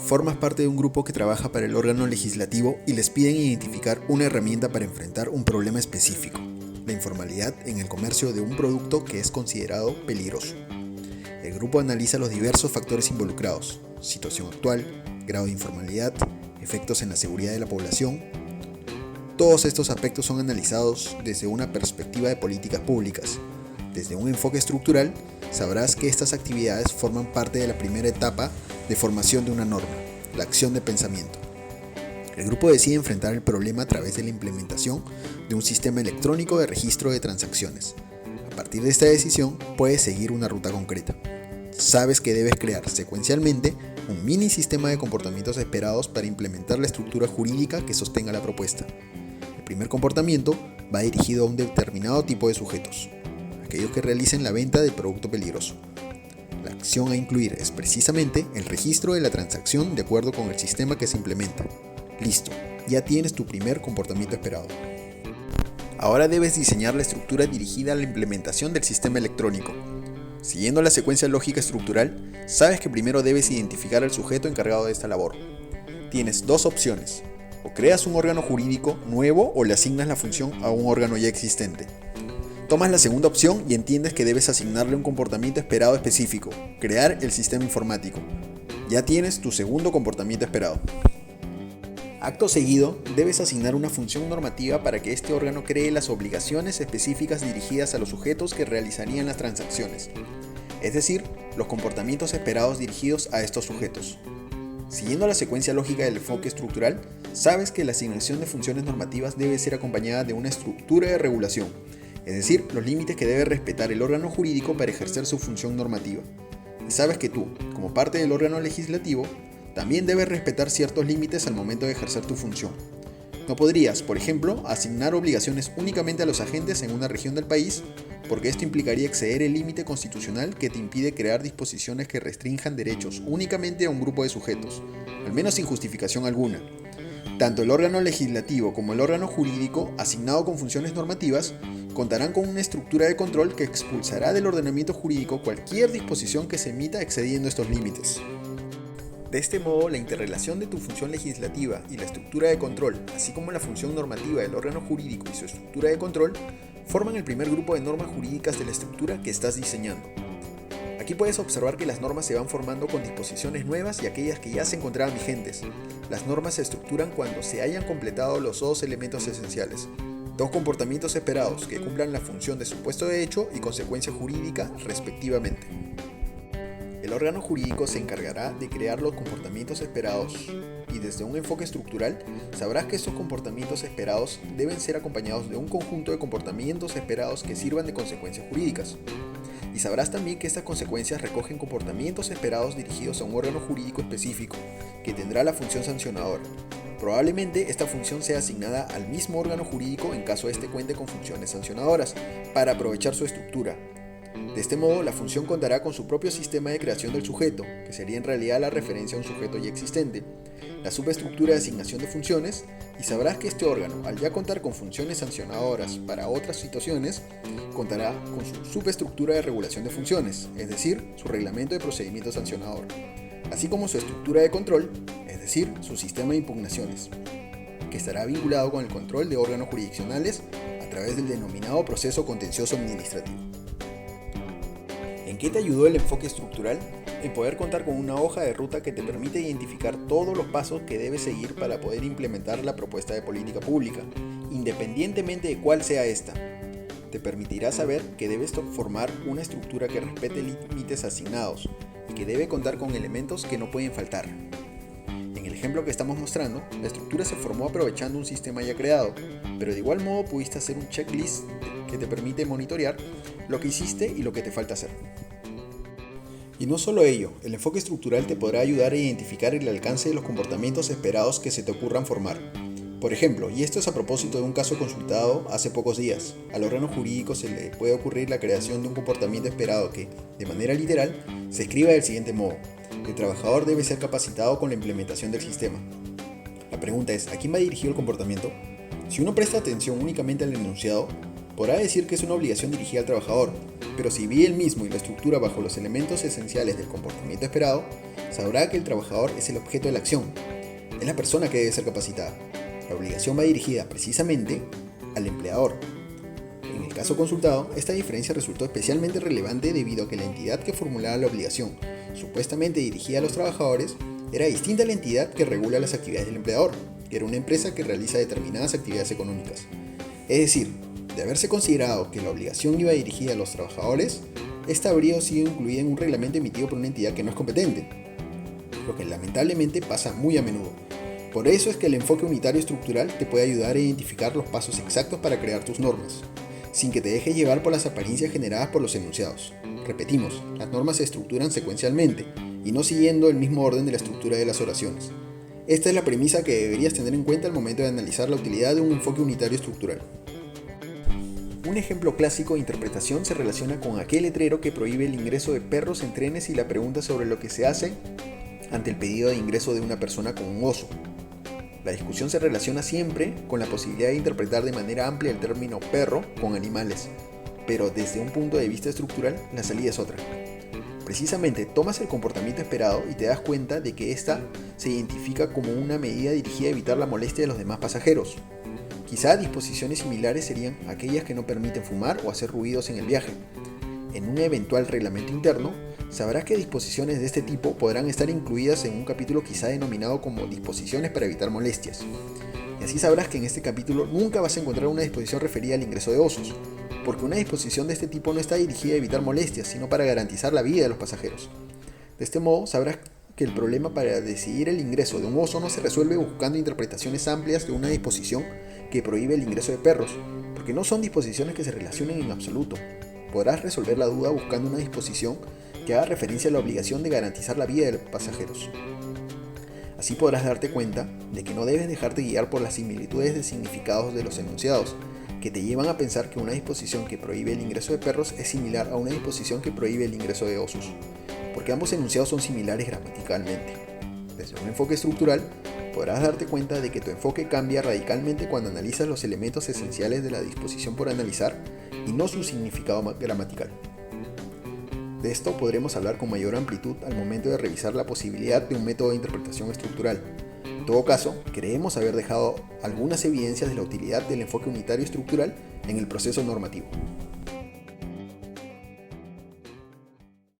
Formas parte de un grupo que trabaja para el órgano legislativo y les piden identificar una herramienta para enfrentar un problema específico, la informalidad en el comercio de un producto que es considerado peligroso. El grupo analiza los diversos factores involucrados: situación actual, grado de informalidad, efectos en la seguridad de la población. Todos estos aspectos son analizados desde una perspectiva de políticas públicas. Desde un enfoque estructural, sabrás que estas actividades forman parte de la primera etapa de formación de una norma, la acción de pensamiento. El grupo decide enfrentar el problema a través de la implementación de un sistema electrónico de registro de transacciones. A partir de esta decisión, puedes seguir una ruta concreta. Sabes que debes crear secuencialmente un mini sistema de comportamientos esperados para implementar la estructura jurídica que sostenga la propuesta. El primer comportamiento va dirigido a un determinado tipo de sujetos, aquellos que realicen la venta del producto peligroso. La acción a incluir es precisamente el registro de la transacción de acuerdo con el sistema que se implementa. Listo, ya tienes tu primer comportamiento esperado. Ahora debes diseñar la estructura dirigida a la implementación del sistema electrónico. Siguiendo la secuencia lógica estructural, sabes que primero debes identificar al sujeto encargado de esta labor. Tienes dos opciones: o creas un órgano jurídico nuevo o le asignas la función a un órgano ya existente. Tomas la segunda opción y entiendes que debes asignarle un comportamiento esperado específico, crear el sistema informático. Ya tienes tu segundo comportamiento esperado. Acto seguido, debes asignar una función normativa para que este órgano cree las obligaciones específicas dirigidas a los sujetos que realizarían las transacciones, es decir, los comportamientos esperados dirigidos a estos sujetos. Siguiendo la secuencia lógica del enfoque estructural, sabes que la asignación de funciones normativas debe ser acompañada de una estructura de regulación, es decir, los límites que debe respetar el órgano jurídico para ejercer su función normativa. Y sabes que tú, como parte del órgano legislativo, también debes respetar ciertos límites al momento de ejercer tu función. No podrías, por ejemplo, asignar obligaciones únicamente a los agentes en una región del país, porque esto implicaría exceder el límite constitucional que te impide crear disposiciones que restrinjan derechos únicamente a un grupo de sujetos, al menos sin justificación alguna. Tanto el órgano legislativo como el órgano jurídico, asignado con funciones normativas, contarán con una estructura de control que expulsará del ordenamiento jurídico cualquier disposición que se emita excediendo estos límites. De este modo, la interrelación de tu función legislativa y la estructura de control, así como la función normativa del órgano jurídico y su estructura de control, forman el primer grupo de normas jurídicas de la estructura que estás diseñando. Aquí puedes observar que las normas se van formando con disposiciones nuevas y aquellas que ya se encontraban vigentes. Las normas se estructuran cuando se hayan completado los dos elementos esenciales: dos comportamientos esperados que cumplan la función de supuesto de hecho y consecuencia jurídica, respectivamente. El órgano jurídico se encargará de crear los comportamientos esperados y desde un enfoque estructural sabrás que estos comportamientos esperados deben ser acompañados de un conjunto de comportamientos esperados que sirvan de consecuencias jurídicas. Y sabrás también que estas consecuencias recogen comportamientos esperados dirigidos a un órgano jurídico específico que tendrá la función sancionadora. Probablemente esta función sea asignada al mismo órgano jurídico en caso éste cuente con funciones sancionadoras, para aprovechar su estructura. De este modo, la función contará con su propio sistema de creación del sujeto, que sería en realidad la referencia a un sujeto ya existente, la subestructura de asignación de funciones, y sabrás que este órgano, al ya contar con funciones sancionadoras para otras situaciones, contará con su subestructura de regulación de funciones, es decir, su reglamento de procedimiento sancionador, así como su estructura de control, es decir, su sistema de impugnaciones, que estará vinculado con el control de órganos jurisdiccionales a través del denominado proceso contencioso administrativo. ¿En qué te ayudó el enfoque estructural? En poder contar con una hoja de ruta que te permite identificar todos los pasos que debes seguir para poder implementar la propuesta de política pública, independientemente de cuál sea esta. Te permitirá saber que debes formar una estructura que respete límites asignados y que debe contar con elementos que no pueden faltar. En el ejemplo que estamos mostrando, la estructura se formó aprovechando un sistema ya creado, pero de igual modo pudiste hacer un checklist que te permite monitorear lo que hiciste y lo que te falta hacer. Y no solo ello, el enfoque estructural te podrá ayudar a identificar el alcance de los comportamientos esperados que se te ocurran formar. Por ejemplo, y esto es a propósito de un caso consultado hace pocos días, al órgano jurídico se le puede ocurrir la creación de un comportamiento esperado que, de manera literal, se escriba del siguiente modo: el trabajador debe ser capacitado con la implementación del sistema. La pregunta es, ¿a quién va dirigido el comportamiento? Si uno presta atención únicamente al enunciado, podrá decir que es una obligación dirigida al trabajador, pero si ve el mismo y la estructura bajo los elementos esenciales del comportamiento esperado, sabrá que el trabajador es el objeto de la acción, es la persona que debe ser capacitada. La obligación va dirigida precisamente al empleador. En el caso consultado, esta diferencia resultó especialmente relevante debido a que la entidad que formulaba la obligación, supuestamente dirigida a los trabajadores, era distinta a la entidad que regula las actividades del empleador, que era una empresa que realiza determinadas actividades económicas. Es decir, de haberse considerado que la obligación iba dirigida a los trabajadores, esta habría sido incluida en un reglamento emitido por una entidad que no es competente, lo que lamentablemente pasa muy a menudo. Por eso es que el enfoque unitario estructural te puede ayudar a identificar los pasos exactos para crear tus normas, sin que te dejes llevar por las apariencias generadas por los enunciados. Repetimos, las normas se estructuran secuencialmente y no siguiendo el mismo orden de la estructura de las oraciones. Esta es la premisa que deberías tener en cuenta al momento de analizar la utilidad de un enfoque unitario estructural. Un ejemplo clásico de interpretación se relaciona con aquel letrero que prohíbe el ingreso de perros en trenes y la pregunta sobre lo que se hace ante el pedido de ingreso de una persona con un oso. La discusión se relaciona siempre con la posibilidad de interpretar de manera amplia el término perro con animales, pero desde un punto de vista estructural la salida es otra. Precisamente tomas el comportamiento esperado y te das cuenta de que ésta se identifica como una medida dirigida a evitar la molestia de los demás pasajeros. Quizá disposiciones similares serían aquellas que no permiten fumar o hacer ruidos en el viaje. En un eventual reglamento interno, sabrás que disposiciones de este tipo podrán estar incluidas en un capítulo quizá denominado como disposiciones para evitar molestias. Y así sabrás que en este capítulo nunca vas a encontrar una disposición referida al ingreso de osos, porque una disposición de este tipo no está dirigida a evitar molestias, sino para garantizar la vida de los pasajeros. De este modo, sabrás que el problema para decidir el ingreso de un oso no se resuelve buscando interpretaciones amplias de una disposición que prohíbe el ingreso de perros, porque no son disposiciones que se relacionen en absoluto. Podrás resolver la duda buscando una disposición que haga referencia a la obligación de garantizar la vida de los pasajeros. Así podrás darte cuenta de que no debes dejarte guiar por las similitudes de significados de los enunciados, que te llevan a pensar que una disposición que prohíbe el ingreso de perros es similar a una disposición que prohíbe el ingreso de osos, porque ambos enunciados son similares gramaticalmente. Desde un enfoque estructural, podrás darte cuenta de que tu enfoque cambia radicalmente cuando analizas los elementos esenciales de la disposición por analizar y no su significado gramatical. De esto podremos hablar con mayor amplitud al momento de revisar la posibilidad de un método de interpretación estructural. En todo caso, creemos haber dejado algunas evidencias de la utilidad del enfoque unitario estructural en el proceso normativo.